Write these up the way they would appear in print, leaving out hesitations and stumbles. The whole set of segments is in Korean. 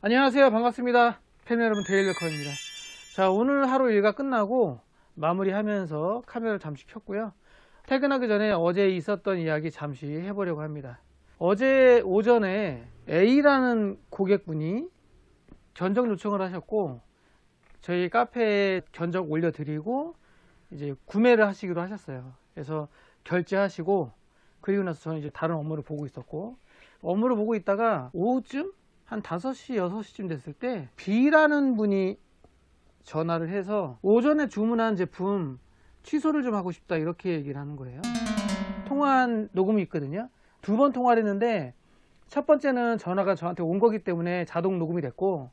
안녕하세요. 반갑습니다. 팬 여러분, 데일리커입니다. 자, 오늘 하루 일과 끝나고 마무리하면서 카메라를 잠시 켰고요. 퇴근하기 전에 어제 있었던 이야기 잠시 해보려고 합니다. 어제 오전에 A라는 고객분이 견적 요청을 하셨고, 저희 카페에 견적 올려드리고 이제 구매를 하시기로 하셨어요. 그래서 결제하시고, 그리고 나서 저는 이제 다른 업무를 보고 있었고, 업무를 보고 있다가 오후쯤 한 5시, 6시쯤 됐을 때 B라는 분이 전화를 해서 오전에 주문한 제품 취소를 좀 하고 싶다, 이렇게 얘기를 하는 거예요. 통화한 녹음이 있거든요. 2번 통화를 했는데 첫 번째는 전화가 저한테 온 거기 때문에 자동 녹음이 됐고,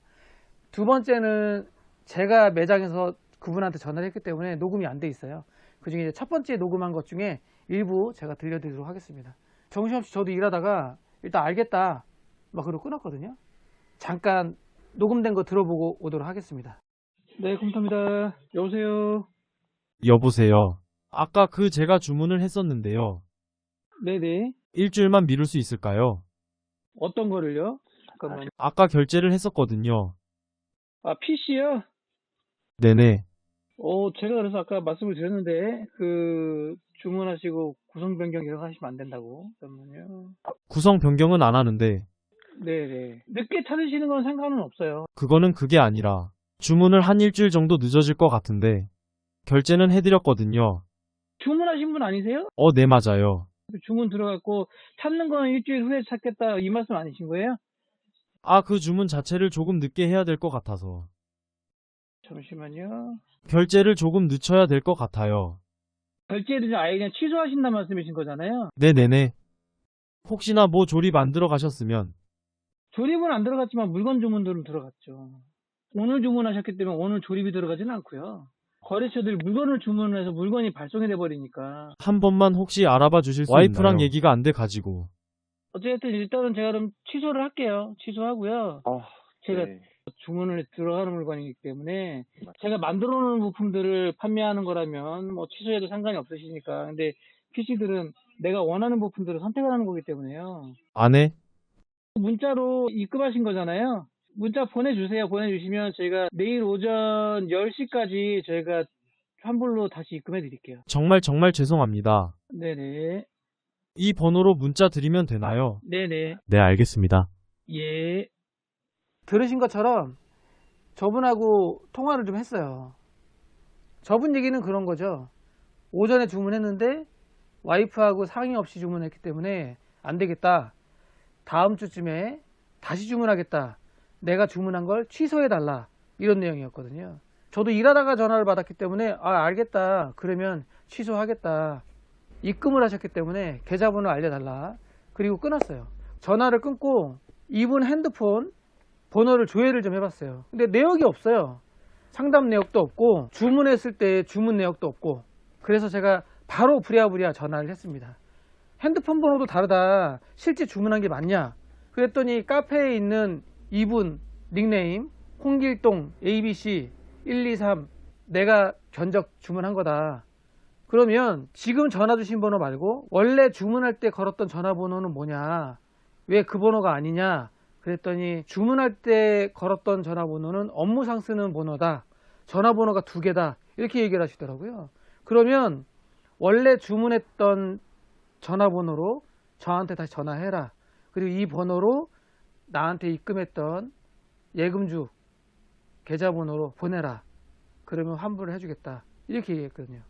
두 번째는 제가 매장에서 그분한테 전화를 했기 때문에 녹음이 안 돼 있어요. 그 중에 첫 번째 녹음한 것 중에 일부 제가 들려드리도록 하겠습니다. 정신없이 저도 일하다가 일단 알겠다 막 그러고 끊었거든요. 잠깐 녹음된 거 들어보고 오도록 하겠습니다. 네, 컴퓨터입니다. 여보세요. 여보세요. 아까 제가 주문을 했었는데요. 네네. 일주일만 미룰 수 있을까요? 어떤 거를요? 잠깐만요. 아까 결제를 했었거든요. 아, PC요? 네네. 제가 그래서 아까 말씀을 드렸는데, 주문하시고 구성 변경 이런 거 하시면 안 된다고. 잠깐만요. 구성 변경은 안 하는데, 네네. 늦게 찾으시는 건 상관은 없어요. 그거는 그게 아니라, 주문을 한 일주일 정도 늦어질 것 같은데, 결제는 해드렸거든요. 주문하신 분 아니세요? 네, 맞아요. 주문 들어갔고, 찾는 거는 일주일 후에 찾겠다, 이 말씀 아니신 거예요? 그 주문 자체를 조금 늦게 해야 될 것 같아서. 잠시만요. 결제를 조금 늦춰야 될 것 같아요. 결제를 아예 그냥 취소하신다는 말씀이신 거잖아요? 네네네. 혹시나 조립 안 들어가셨으면, 조립은 안 들어갔지만 물건 주문들은 들어갔죠. 오늘 주문하셨기 때문에 오늘 조립이 들어가지는 않고요. 거래처들이 물건을 주문해서 물건이 발송이 돼 버리니까. 한 번만 혹시 알아봐 주실 수 있나요? 와이프랑 얘기가 안 돼 가지고. 어쨌든 일단은 제가 그럼 취소를 할게요. 취소하고요. 제가 네. 주문을 들어가는 물건이기 때문에 제가 만들어 놓은 부품들을 판매하는 거라면 뭐 취소해도 상관이 없으시니까. 근데 PC들은 내가 원하는 부품들을 선택을 하는 거기 때문에요. 안 해? 문자로 입금하신 거잖아요. 문자 보내주세요. 보내주시면 저희가 내일 오전 10시까지 저희가 환불로 다시 입금해 드릴게요. 정말 죄송합니다. 네네. 이 번호로 문자 드리면 되나요? 네네. 네, 알겠습니다. 예. 들으신 것처럼 저분하고 통화를 좀 했어요. 저분 얘기는 그런 거죠. 오전에 주문했는데 와이프하고 상의 없이 주문했기 때문에 안 되겠다. 다음 주쯤에 다시 주문하겠다. 내가 주문한 걸 취소해달라. 이런 내용이었거든요. 저도 일하다가 전화를 받았기 때문에 알겠다. 그러면 취소하겠다. 입금을 하셨기 때문에 계좌번호 알려달라. 그리고 끊었어요. 전화를 끊고 이분 핸드폰 번호를 조회를 좀 해봤어요. 근데 내역이 없어요. 상담 내역도 없고 주문했을 때 주문 내역도 없고. 그래서 제가 바로 부랴부랴 전화를 했습니다. 핸드폰 번호도 다르다. 실제 주문한 게 맞냐? 그랬더니 카페에 있는 이분 닉네임 홍길동 ABC 123 내가 견적 주문한 거다. 그러면 지금 전화 주신 번호 말고 원래 주문할 때 걸었던 전화번호는 뭐냐? 왜 그 번호가 아니냐? 그랬더니 주문할 때 걸었던 전화번호는 업무상 쓰는 번호다. 전화번호가 2개다. 이렇게 얘기를 하시더라고요. 그러면 원래 주문했던 전화번호로 저한테 다시 전화해라. 그리고 이 번호로 나한테 입금했던 예금주 계좌번호로 보내라. 그러면 환불을 해주겠다. 이렇게 얘기했거든요.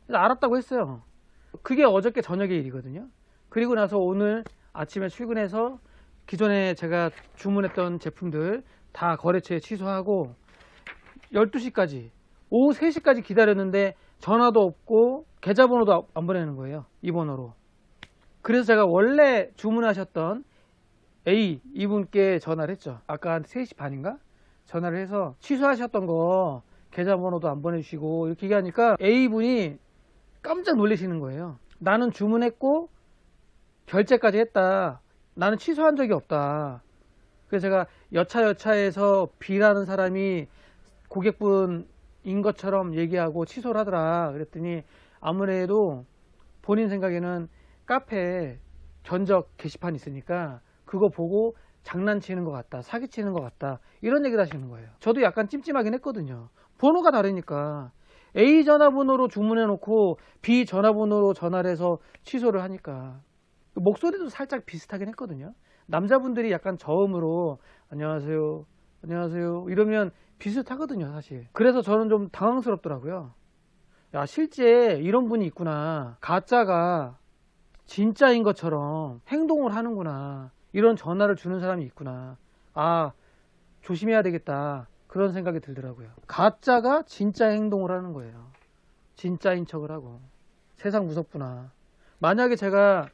그래서 알았다고 했어요. 그게 어저께 저녁의 일이거든요. 그리고 나서 오늘 아침에 출근해서 기존에 제가 주문했던 제품들 다 거래처에 취소하고 12시까지 오후 3시까지 기다렸는데 전화도 없고 계좌번호도 안 보내는 거예요. 이 번호로. 그래서 제가 원래 주문하셨던 A 이분께 전화를 했죠. 아까 한 3시 반인가? 전화를 해서 취소하셨던 거 계좌번호도 안 보내주시고 이렇게 얘기하니까 A분이 깜짝 놀라시는 거예요. 나는 주문했고 결제까지 했다. 나는 취소한 적이 없다. 그래서 제가 여차여차해서 B라는 사람이 고객분인 것처럼 얘기하고 취소를 하더라. 그랬더니 아무래도 본인 생각에는 카페에 견적 게시판 있으니까 그거 보고 장난치는 것 같다, 사기치는 것 같다, 이런 얘기를 하시는 거예요. 저도 약간 찜찜하긴 했거든요. 번호가 다르니까. A 전화번호로 주문해 놓고 B 전화번호로 전화를 해서 취소를 하니까 목소리도 살짝 비슷하긴 했거든요. 남자분들이 약간 저음으로 안녕하세요, 안녕하세요 이러면 비슷하거든요, 사실. 그래서 저는 좀 당황스럽더라고요. 야, 실제 이런 분이 있구나. 가짜가 진짜인 것처럼 행동을 하는구나. 이런 전화를 주는 사람이 있구나. 아, 조심해야 되겠다. 그런 생각이 들더라고요. 가짜가 진짜 행동을 하는 거예요. 진짜인 척을 하고. 세상 무섭구나. 만약에 제가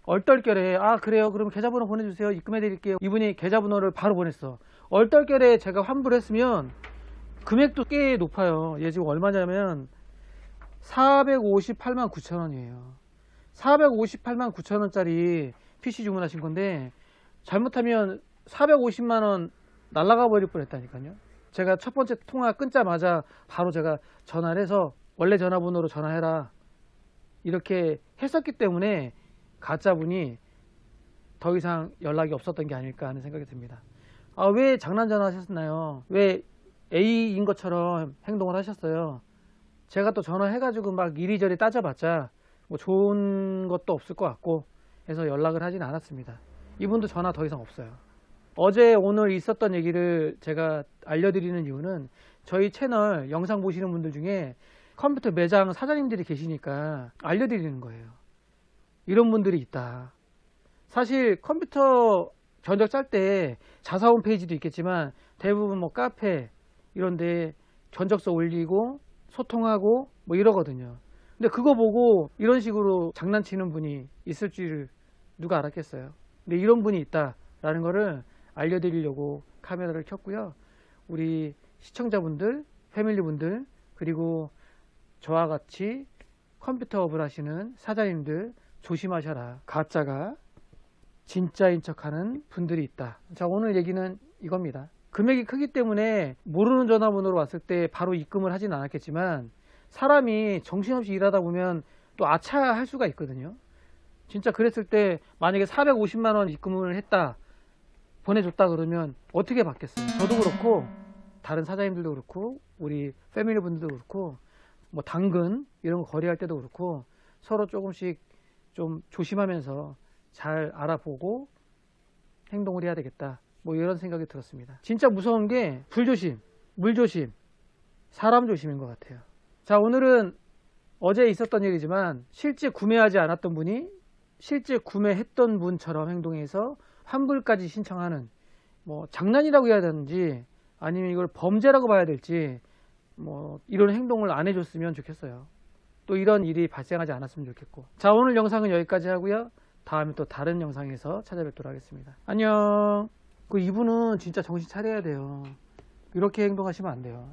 얼떨결에 아 그래요 그럼 계좌번호 보내주세요 입금해 드릴게요, 이분이 계좌번호를 바로 보냈어. 얼떨결에 제가 환불을 했으면 금액도 꽤 높아요. 얘 지금 얼마냐면 458만 9천 원이에요 458만 9천 원짜리 PC 주문하신 건데 잘못하면 450만 원 날라가 버릴 뻔했다니까요. 제가 첫 번째 통화 끊자마자 바로 제가 전화를 해서 원래 전화번호로 전화해라 이렇게 했었기 때문에 가짜분이 더 이상 연락이 없었던 게 아닐까 하는 생각이 듭니다. 아, 왜 장난 전화 하셨나요? 왜 A인 것처럼 행동을 하셨어요? 제가 또 전화해가지고 막 이리저리 따져봤자 뭐 좋은 것도 없을 것 같고 해서 연락을 하진 않았습니다. 이분도 전화 더 이상 없어요. 어제 오늘 있었던 얘기를 제가 알려드리는 이유는 저희 채널 영상 보시는 분들 중에 컴퓨터 매장 사장님들이 계시니까 알려드리는 거예요. 이런 분들이 있다. 사실 컴퓨터 견적 짤 때 자사 홈페이지도 있겠지만 대부분 뭐 카페 이런데 견적서 올리고 소통하고 뭐 이러거든요. 근데 그거 보고 이런 식으로 장난치는 분이 있을 줄 누가 알았겠어요. 근데 이런 분이 있다라는 거를 알려드리려고 카메라를 켰고요. 우리 시청자분들, 패밀리분들, 그리고 저와 같이 컴퓨터업을 하시는 사장님들 조심하셔라. 가짜가 진짜인 척하는 분들이 있다. 자, 오늘 얘기는 이겁니다. 금액이 크기 때문에 모르는 전화번호로 왔을 때 바로 입금을 하진 않았겠지만 사람이 정신없이 일하다 보면 또 아차할 수가 있거든요. 진짜 그랬을 때 만약에 450만 원 입금을 했다, 보내줬다 그러면 어떻게 받겠어요? 저도 그렇고 다른 사장님들도 그렇고 우리 패밀리 분들도 그렇고 뭐 당근 이런 거 거래할 때도 그렇고 서로 조금씩 좀 조심하면서 잘 알아보고 행동을 해야 되겠다, 뭐 이런 생각이 들었습니다. 진짜 무서운 게 불조심, 물조심, 사람 조심인 것 같아요. 자, 오늘은 어제 있었던 일이지만 실제 구매하지 않았던 분이 실제 구매했던 분처럼 행동해서 환불까지 신청하는, 뭐 장난이라고 해야 되는지 아니면 이걸 범죄라고 봐야 될지 뭐 이런 행동을 안 해줬으면 좋겠어요. 또 이런 일이 발생하지 않았으면 좋겠고. 자, 오늘 영상은 여기까지 하고요. 다음에 또 다른 영상에서 찾아뵙도록 하겠습니다. 안녕. 이분은 진짜 정신 차려야 돼요. 이렇게 행동하시면 안 돼요.